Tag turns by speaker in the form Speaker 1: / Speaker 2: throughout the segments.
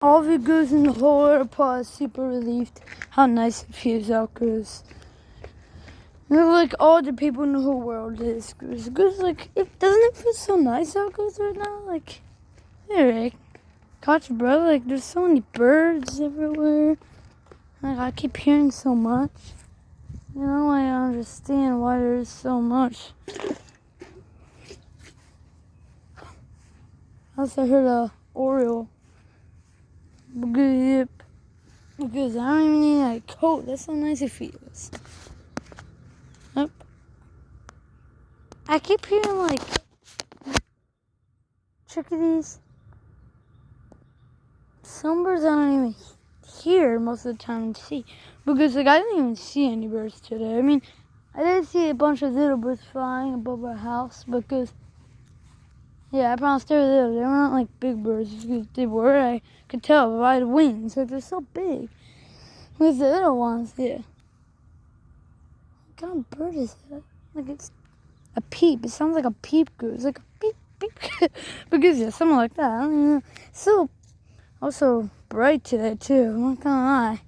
Speaker 1: All of you goose in the whole world are super relieved how nice it feels out, goose. Like all the people in the whole world is goose. Goose, like, doesn't it feel so nice out, goose, right now? Like, hey, Koch, bro, like, there's so many birds everywhere. Like, I keep hearing so much. You know, I understand why there's so much. I also heard a Oriole. Yep. Because I don't even need a coat. That's how nice it feels. Yep. I keep hearing like chickadees. Some birds I don't even hear most of the time and see. Because like I didn't even see any birds today. I mean, I did see a bunch of little birds flying above our house because I promised they were little. They were not like big birds. If they were, I could tell by the wings. Like they're so big. With the little ones, yeah. What kind of bird is that? Like it's a peep. It sounds like a peep goose. Like a peep, peep. Because something like that. I don't even know. So, also bright today too. I'm not gonna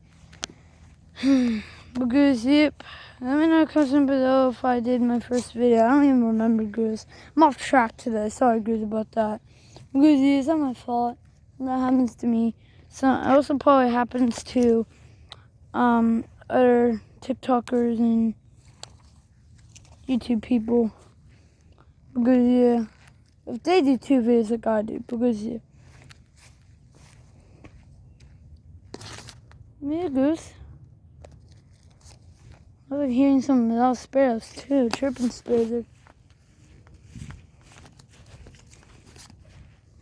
Speaker 1: lie. Because, yep. Let me know comment below if I did my first video. I don't even remember, goose. I'm off track today. Sorry, goose, about that. Because it's not my fault. That happens to me. So it also probably happens to other TikTokers and YouTube people. Because if they do 2 videos like I do, because yeah, goose. I was like hearing some little sparrows too, chirping sparrows.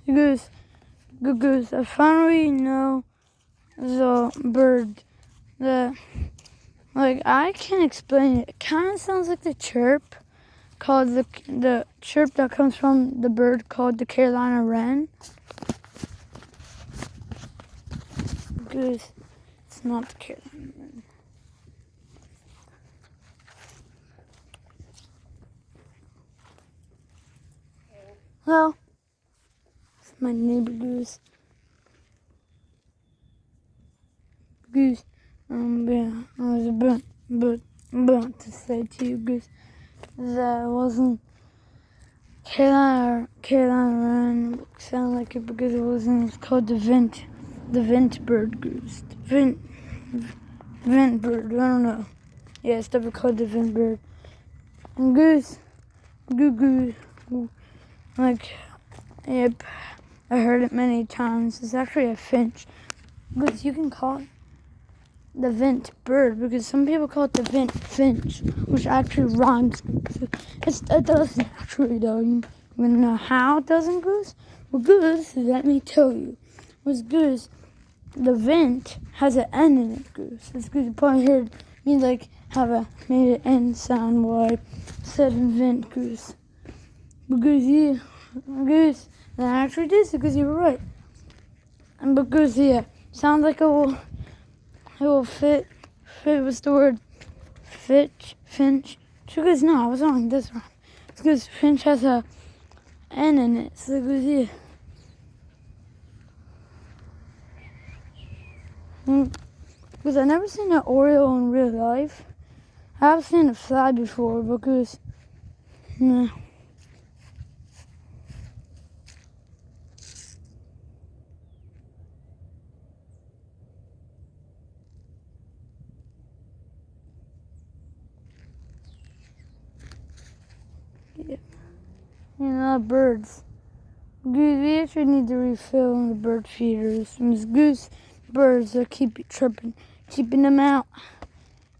Speaker 1: Goose, good goose. I finally know the bird that, like, I can't explain it. It kind of sounds like the chirp called the chirp that comes from the bird called the Carolina wren. Goose, it's not the Carolina wren. Well, it's my neighbor goose. Goose, yeah, I was about to say to you, goose, that wasn't Carolina wren. Sound like it because it wasn't. It's called the vent bird goose. The vent bird. I don't know. Yeah, it's definitely called the vent bird. And goose, goose. Like, yep, I heard it many times. It's actually a finch. Goose, you can call it the vent bird because some people call it the vent finch, which actually rhymes. It doesn't actually, though. You want to know how it doesn't, goose? Well, goose, let me tell you. Was goose, the vent has an N in it, goose. It's good. You probably heard me like made an N sound while I said vent, goose. Because goose, that actually did it because you were right. And because sounds like it will fit. What's the word? Finch. Because no, I was wrong. This one. It's because finch has a N in it. So it goes Because I've never seen an Oriole in real life. I have seen it fly before because no. Yeah. Birds. Goose, we actually need to refill the bird feeders. These goose birds that keep tripping, keeping them out.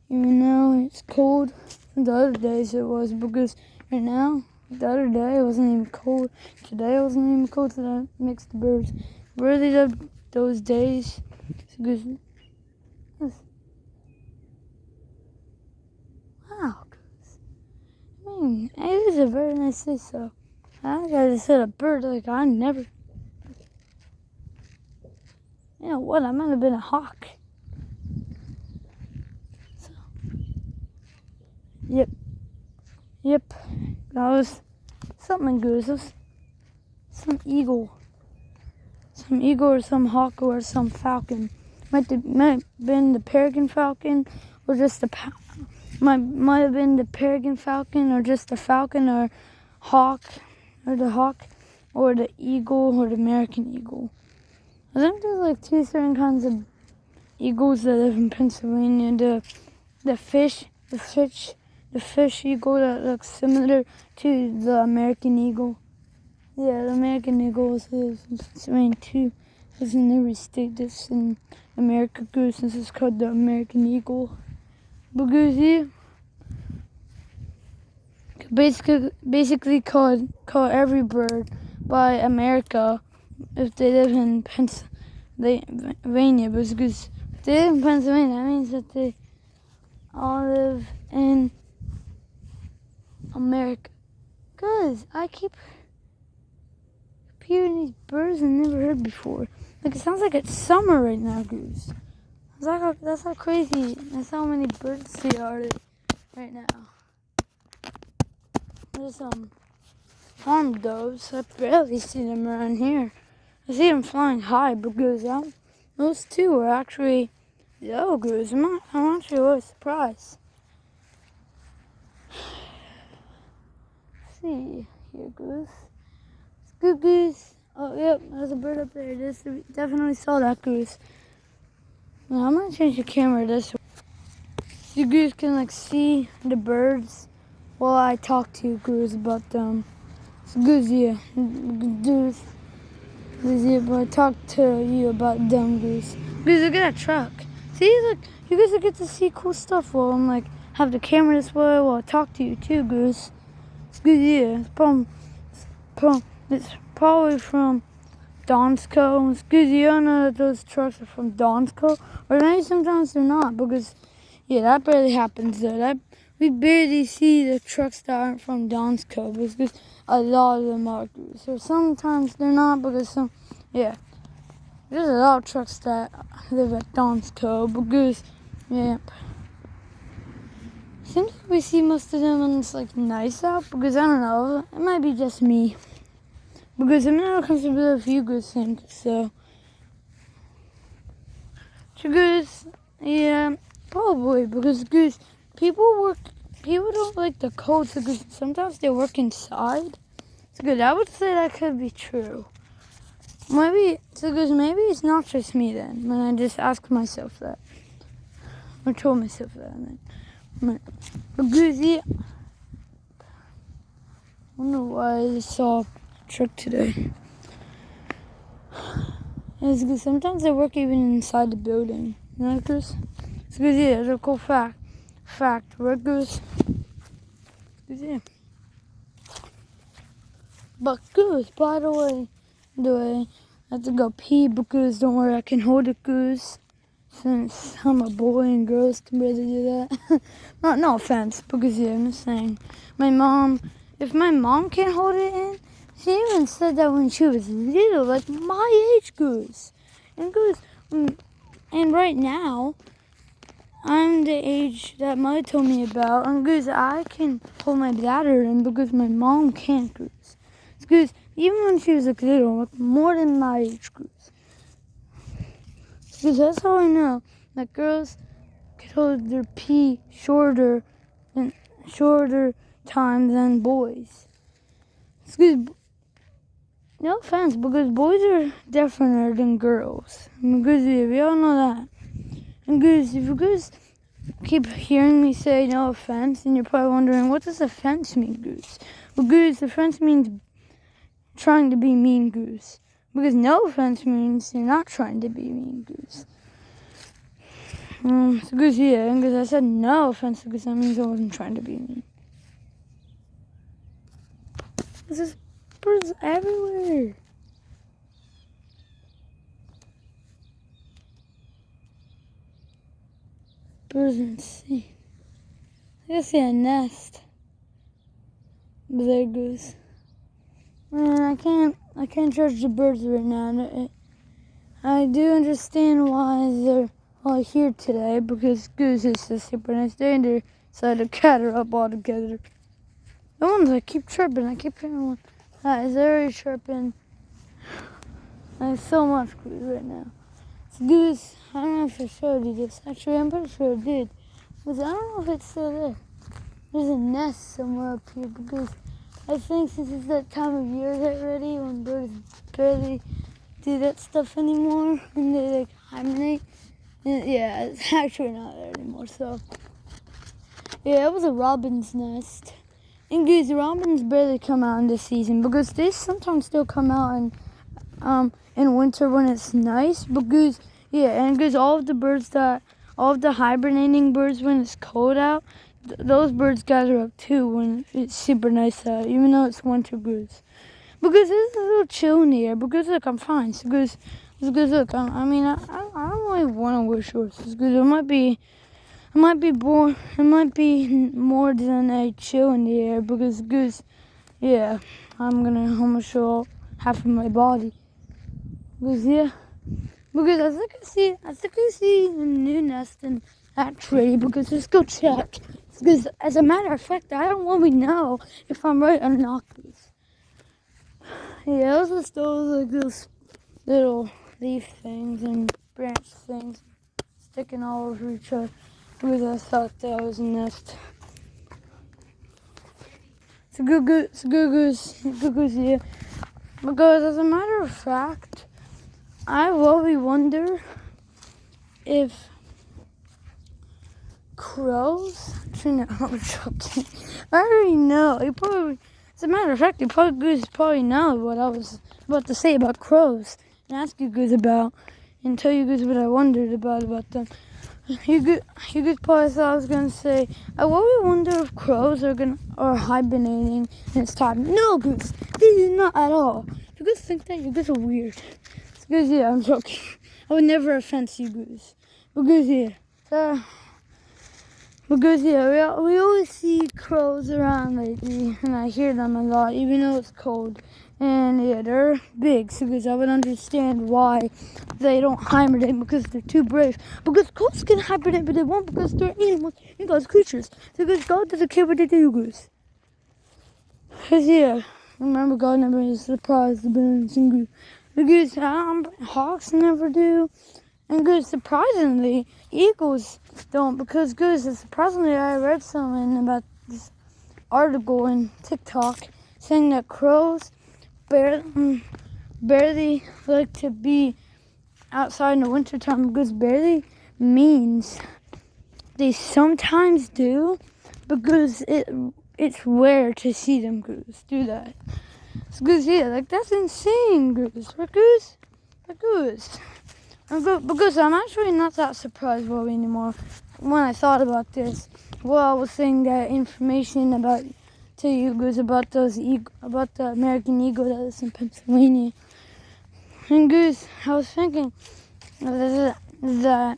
Speaker 1: Even though it's cold. The other days it was, because right now, the other day it wasn't even cold. Today it wasn't even cold, so that makes the birds really love those days. It's good. Wow, I mean, it was a very nice day, so I gotta set a bird like I never. You know what? I might have been a hawk. So, yep. That was something good. It was some eagle. some eagle or some hawk or some falcon. Might have been the peregrine falcon or just the might have been the peregrine falcon or just the falcon or hawk or the hawk or the eagle or the American eagle. I think there's like two certain kinds of eagles that live in Pennsylvania. The fish eagle that looks similar to the American eagle. Yeah, the American eagle lives in Pennsylvania too. It's in every state that's in America. Goose, this is called the American eagle. But goose, yeah, basically call every bird by America if they live in Pennsylvania. Because if they live in Pennsylvania, that means that they all live in America. Cause I keep hearing these birds I never heard before. Like it sounds like it's summer right now, Goose. That's how crazy. That's how many birds there are right now. There's some farm doves. I barely see them around here. I see them flying high, but Goose, those two are actually yellow Goose. I'm actually really surprised. Let's see here, Goose. It's good Goose. Oh, yep, there's a bird up there. Definitely saw that Goose. Now, I'm gonna change the camera this way. So you Goose can see the birds while I talk to you Goose about them. So Goose, yeah. Goose, yeah, but I talk to you about them Goose. Goose, look at that truck. See, look, you guys get to see cool stuff while I'm have the camera this way while I talk to you too, Goose. It's good, yeah. It's probably from Donsko. It's good, you don't know that those trucks are from Donsko. Or maybe sometimes they're not, because, yeah, that barely happens though. We barely see the trucks that aren't from Donsko, because a lot of them are, Goose. Or sometimes they're not, because yeah. There's a lot of trucks that live at Donsko, but Goose, yeah. Seems like we see most of them when it's nice out, because I don't know, it might be just me. Because I'm not comfortable with you Goose think, so. Goose, yeah, probably, because Goose, people don't like the cold, so Goose, sometimes they work inside. So good, I would say that could be true. Maybe it's not just me then, when I just ask myself that. Or told myself that, But Goose, yeah. I wonder why I saw a truck today. It's because sometimes I work even inside the building. You know, Goose? It's because, yeah, it's a cool fact. Right, Goose? Yeah. But Goose, by the way, I have to go pee, but Goose, don't worry, I can hold it, Goose. Since I'm a boy and girls can really do that. No offense, because yeah, I'm just saying. If my mom can't hold it in, she even said that when she was little, my age, Goose. And Goose, and right now, I'm the age that Mother told me about. And Goose, I can hold my bladder in because my mom can't, Goose. Goose, even when she was little, more than my age, Goose. Because that's how I know that girls can hold their pee shorter time than boys. Because, no offense, because boys are different than girls. Because we all know that. And Goose, if you guys keep hearing me say no offense, and you're probably wondering, what does offense mean, Goose? Well, Goose, offense means trying to be mean, Goose. Because no offense means you're not trying to be mean, Goose. So Goose, yeah, and because I said no offense, because that means I wasn't trying to be mean. There's birds everywhere. Birds insane. I see a nest. But there it goes. Man, I can't judge the birds right now. I do understand why they're all here today, because Goose is a super nice day and they decided to gather up all together. The ones that keep chirping, I keep hearing one that is already chirping. There's so much goose right now. It's goose. I don't know if I showed you this. Actually, I'm pretty sure I did. Because I don't know if it's still there. There's a nest somewhere up here because I think since it's that time of year already when birds barely do that stuff anymore and they like hibernate. And yeah, it's actually not there anymore. So yeah, it was a robin's nest. And goose, robins barely come out in this season because they sometimes still come out in winter when it's nice. But goose, yeah, and goose, all of the hibernating birds when it's cold out, those birds gather up too when it's super nice out, even though it's winter goose. Because it's a little chill in the air. Because look, I'm fine. So goose, look, I don't really want to wear shorts. Because it might be more than a chill in the air. Because goose, yeah, I'm gonna show half of my body. Because yeah, because I think I see a new nest in that tree. Because let's go check. Because as a matter of fact, I don't really know if I'm right or not. Yeah, it was just those little leaf things and branch things sticking all over each other. Because I thought that was a nest. It's a good goose, yeah. Because as a matter of fact, I really wonder if crows. Actually, no, I'm joking. I already know. As a matter of fact, goose probably know what I was about to say about crows and ask you guys about and tell you guys what I wondered about them. You guys probably thought I was gonna say, I really wonder if crows are hibernating and it's time. No, goose, this is not at all. If you guys think that, you guys are weird. Because yeah, I'm joking. I would never offend you guys. Because yeah, we always see crows around lately, and I hear them a lot, even though it's cold. And yeah, they're big, so because I would understand why they don't hibernate because they're too brave. Because crows can hibernate, but they won't because they're animals and God's creatures. So because God doesn't care what they do, goose. Because yeah, remember God never surprised the birds and goose. Because hawks never do. And good, surprisingly, eagles don't. Because good, surprisingly, I read something about this article in TikTok saying that crows barely like to be outside in the wintertime. Because barely means they sometimes do. Because it's rare to see them goose do that. So goose, yeah, like that's insane, goose. Or goose, a goose. Because I'm actually not that surprised really anymore. When I thought about this, well, I was saying that information to you guys about about the American eagle that lives in Pennsylvania. And goose, I was thinking that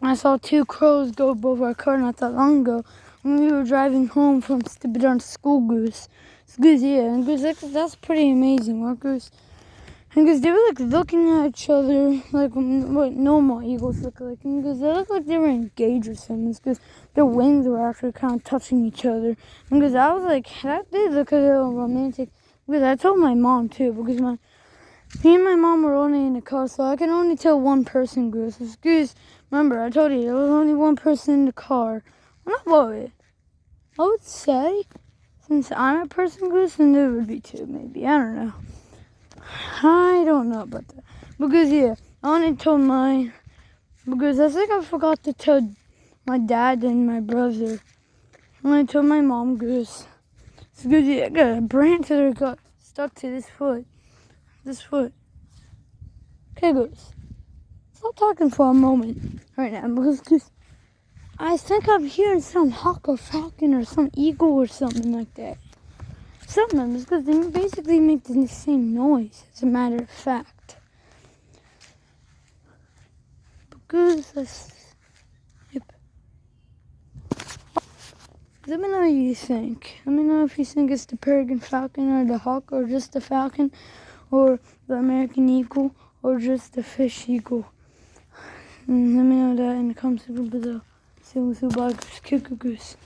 Speaker 1: I saw two crows go above our car not that long ago when we were driving home from stupid darn school, goose. So goose, yeah, and goose, that's pretty amazing, right, goose? And because they were like looking at each other like what normal eagles look like. And because they looked like they were engaged or something. Because their wings were actually kind of touching each other. And because I was like, that did look a little romantic. Because I told my mom too. Because me and my mom were only in the car. So I can only tell one person, goose. Because remember, I told you there was only one person in the car. Well, not worried. I would say, since I'm a person, goose, then there would be two maybe. I don't know. I don't know about that. Because, yeah, I only told because I think I forgot to tell my dad and my brother. And I told my mom, goose. So, because, yeah, I got a branch that got stuck to this foot. Okay, goose. Stop talking for a moment right now. Because I think I'm hearing some hawk or falcon or some eagle or something like that. Sometimes, because they basically make the same noise, as a matter of fact. Because yep. Let me know what you think. Let me know if you think it's the peregrine falcon or the hawk or just the falcon or the American eagle or just the fish eagle. And let me know that in the comments below. See you, goose.